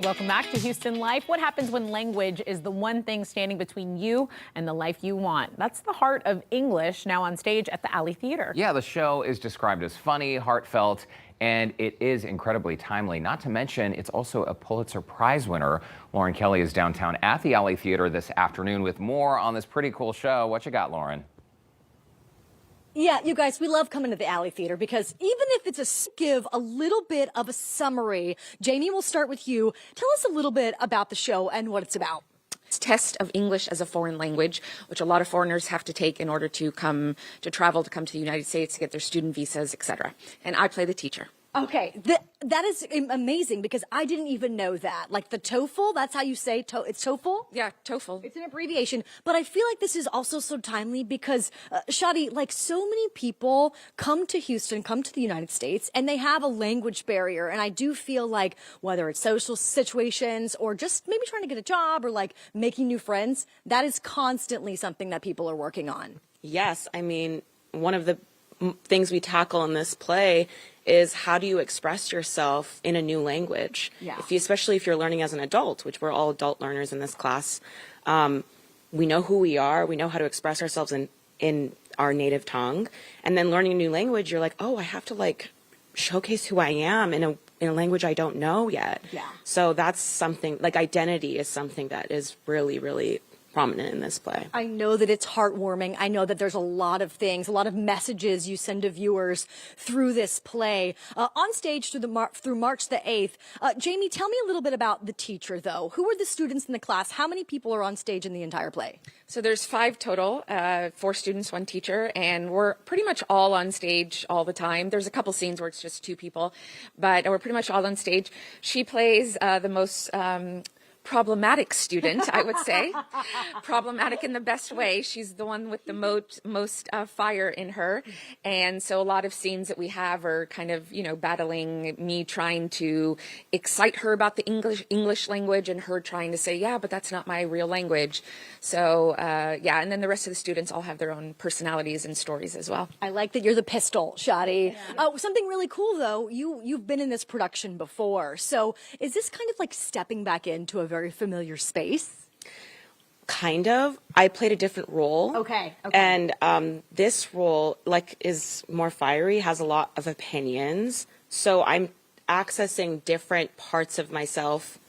Welcome back to Houston Life. What happens when language is the one thing standing between you and the life you want? That's the heart of English, now on stage at the Alley Theater. Yeah, the show is described as funny, heartfelt, and it is incredibly timely. Not to mention, it's also a Pulitzer Prize winner. Lauren Kelly is downtown at the Alley Theater this afternoon with more on this pretty cool show. What you got, Lauren? Yeah, you guys, we love coming to the Alley Theater because even if it's give a little bit of a summary, Jamie, we'll start with you. Tell us a little bit about the show and what it's about. It's a test of English as a foreign language, which a lot of foreigners have to take in order to travel to the United States to get their student visas, etc. And I play the teacher. Okay, that is amazing because I didn't even know that. Like the TOEFL, that's how you say it's TOEFL? Yeah, TOEFL. It's an abbreviation, but I feel like this is also so timely because, Shadee, like so many people come to Houston, come to the United States, and they have a language barrier. And I do feel like whether it's social situations or just maybe trying to get a job or like making new friends, that is constantly something that people are working on. Yes, I mean, one of the things we tackle in this play is how do you express yourself in a new language? Yeah. Especially if you're learning as an adult, which we're all adult learners in this class. We know who we are. We know how to express ourselves in our native tongue. And then learning a new language, you're like, oh, I have to like showcase who I am in a language I don't know yet. Yeah. So that's something, like identity is something that is really, really prominent in this play. I know that it's heartwarming. I know that there's a lot of things, a lot of messages you send to viewers through this play. On stage through March the 8th. Jamie, tell me a little bit about the teacher, though. Who are the students in the class? How many people are on stage in the entire play? So there's 5 total, 4 students, 1 teacher, and we're pretty much all on stage all the time. There's a couple scenes where it's just 2 people, but we're pretty much all on stage. She plays the most problematic student, I would say. Problematic in the best way. She's the one with the most fire in her. And so a lot of scenes that we have are kind of, battling me trying to excite her about the English language and her trying to say, yeah, but that's not my real language. So, yeah, and then the rest of the students all have their own personalities and stories as well. I like that you're the pistol, Shadee. Yeah. Something really cool, though, you've been in this production before. So is this kind of like stepping back into a very familiar space? Kind of. I played a different role. Okay. And this role, is more fiery, has a lot of opinions. So I'm accessing different parts of myself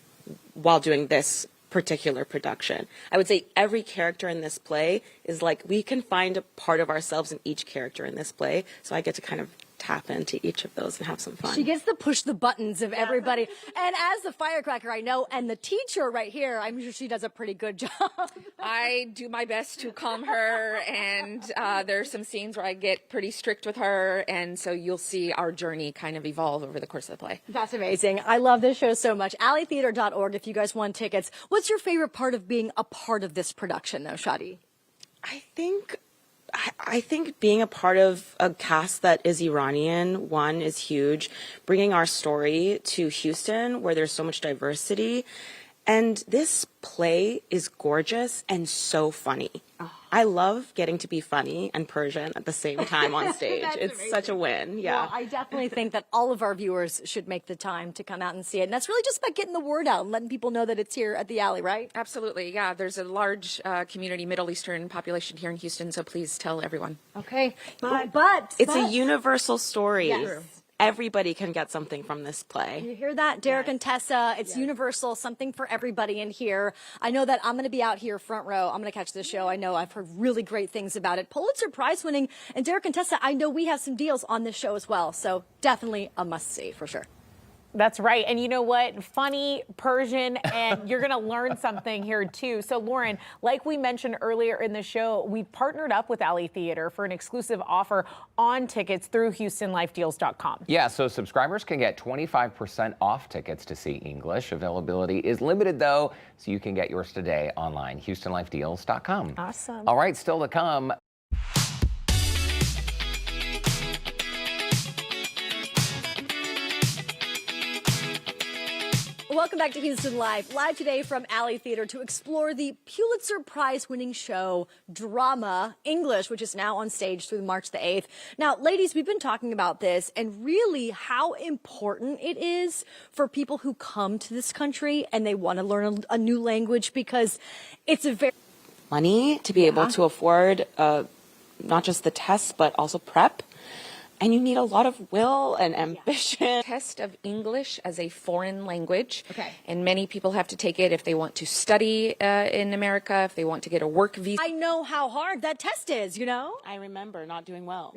while doing this particular production. I would say every character in this play is like, we can find a part of ourselves in each character in this play. So I get to kind of tap into each of those and have some fun. She gets to push the buttons of everybody. And as the firecracker, I know, and the teacher right here, I'm sure she does a pretty good job. I do my best to calm her, and there's some scenes where I get pretty strict with her, and so you'll see our journey kind of evolve over the course of the play. That's amazing. I love this show so much. alleytheater.org if you guys want tickets. What's your favorite part of being a part of this production, though, Shadee? I think being a part of a cast that is Iranian, one, is huge. Bringing our story to Houston, where there's so much diversity. And this play is gorgeous and so funny. Oh. I love getting to be funny and Persian at the same time on stage. It's amazing. Such a win. Yeah. Well, I definitely think that all of our viewers should make the time to come out and see it. And that's really just about getting the word out and letting people know that it's here at the Alley, right? Absolutely. Yeah. There's a large community, Middle Eastern population here in Houston. So please tell everyone. Okay. But it's a universal story. Yes. Everybody can get something from this play. You hear that, Derek and Tessa? It's universal, something for everybody in here. I know that I'm going to be out here front row. I'm going to catch this show. I know I've heard really great things about it. Pulitzer Prize winning. And Derek and Tessa, I know we have some deals on this show as well. So definitely a must-see for sure. That's right. And you know what? Funny, Persian, and you're going to learn something here, too. So, Lauren, like we mentioned earlier in the show, we've partnered up with Alley Theater for an exclusive offer on tickets through HoustonLifeDeals.com. Yeah, so subscribers can get 25% off tickets to see English. Availability is limited, though, so you can get yours today online, HoustonLifeDeals.com. Awesome. All right, still to come. Welcome back to Houston Live. Live today from Alley Theater to explore the Pulitzer Prize winning show Drama English, which is now on stage through March the 8th. Now, ladies, we've been talking about this and really how important it is for people who come to this country and they want to learn a new language, because it's a very money to be able to afford not just the tests, but also prep. And you need a lot of will and ambition. Test of English as a foreign language. Okay. And many people have to take it if they want to study in America, if they want to get a work visa. I know how hard that test is, you know? I remember not doing well.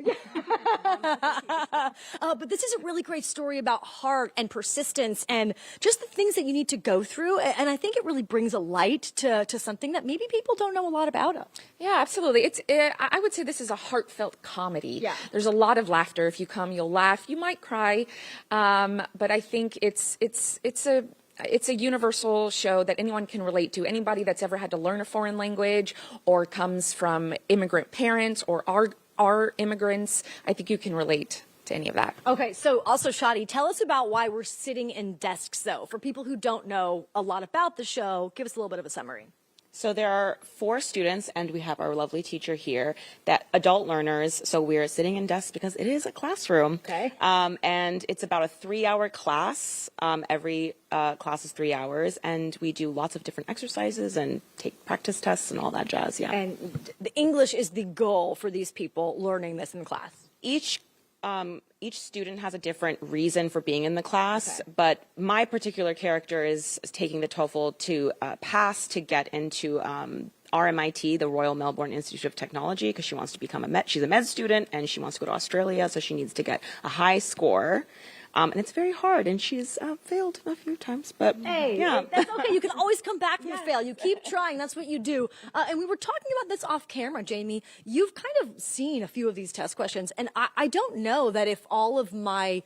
But this is a really great story about heart and persistence and just the things that you need to go through. And I think it really brings a light to something that maybe people don't know a lot about. Yeah, absolutely. I would say this is a heartfelt comedy. Yeah. There's a lot of laughter. If you come, you'll laugh. You might cry. But I think it's a universal show that anyone can relate to. Anybody that's ever had to learn a foreign language or comes from immigrant parents or are immigrants, I think you can relate to any of that. Okay, so also, Shadee, tell us about why we're sitting in desks, though. For people who don't know a lot about the show, give us a little bit of a summary. So there are 4 students, and we have our lovely teacher here, that adult learners. So we're sitting in desks because it is a classroom. Okay. And it's about a 3-hour class. Every class is 3 hours, and we do lots of different exercises and take practice tests and all that jazz. Yeah. And the English is the goal for these people learning this in class. Each student has a different reason for being in the class, but my particular character is taking the TOEFL to pass to get into RMIT, the Royal Melbourne Institute of Technology, because she wants to become she's a med student and she wants to go to Australia, so she needs to get a high score. And it's very hard, and she's failed a few times, but Hey, yeah. that's okay. You can always come back from a fail. You keep trying. That's what you do. And we were talking about this off camera, Jamie. You've kind of seen a few of these test questions, and I don't know that if all of my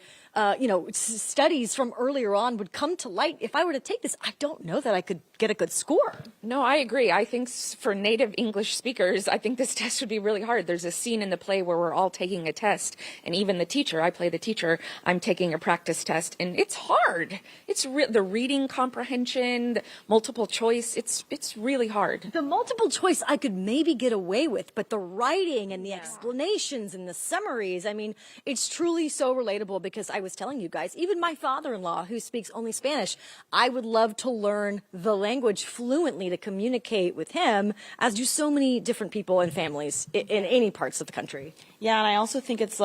studies from earlier on would come to light. If I were to take this, I don't know that I could get a good score. No, I agree. I think for native English speakers, I think this test would be really hard. There's a scene in the play where we're all taking a test, and even the teacher, I play the teacher, I'm taking a practice test, and it's hard. It's the reading comprehension, the multiple choice, it's really hard. The multiple choice I could maybe get away with, but the writing and the explanations and the summaries, I mean, it's truly so relatable, because I was telling you guys, even my father-in-law, who speaks only Spanish, I would love to learn the language fluently to communicate with him, as do so many different people and families in any parts of the country. Yeah, and I also think it's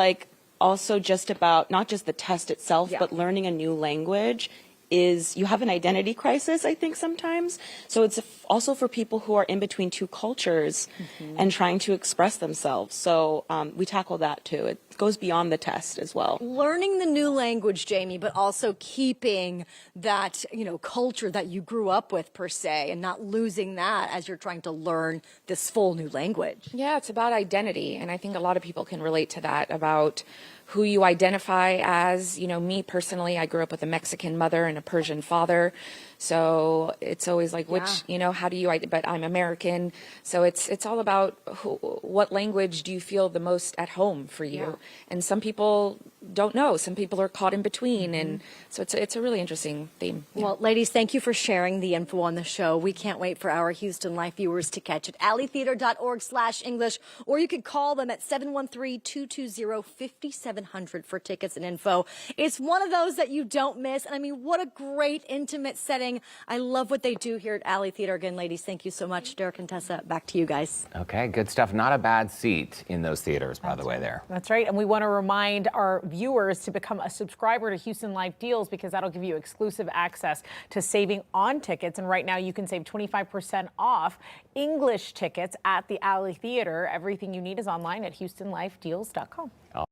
also just about not just the test itself, but learning a new language you have an identity crisis, I think, sometimes. So it's also for people who are in between 2 cultures and trying to express themselves. So we tackle that too. It goes beyond the test as well. Learning the new language, Jamie, but also keeping that, culture that you grew up with, per se, and not losing that as you're trying to learn this full new language. Yeah, it's about identity, and I think a lot of people can relate to that, about who you identify as. Me personally, I grew up with a Mexican mother and a Persian father, so it's always like, how do you, but I'm American, so it's all about what language do you feel the most at home for you, and some people don't know, some people are caught in between, and so it's a really interesting theme. Well, ladies, thank you for sharing the info on the show. We can't wait for our Houston Life viewers to catch it. alleytheater.org/English, or you could call them at 713-220-5700 for tickets and info. It's one of those that you don't miss. And I mean, what a great intimate setting. I love what they do here at Alley Theater. Again, ladies, thank you so much. Derek and Tessa, back to you guys. Okay, good stuff. Not a bad seat in those theaters, by the way, there. That's right. And we want to remind our viewers to become a subscriber to Houston Life Deals, because that'll give you exclusive access to saving on tickets. And right now you can save 25% off English tickets at the Alley Theater. Everything you need is online at HoustonLifeDeals.com.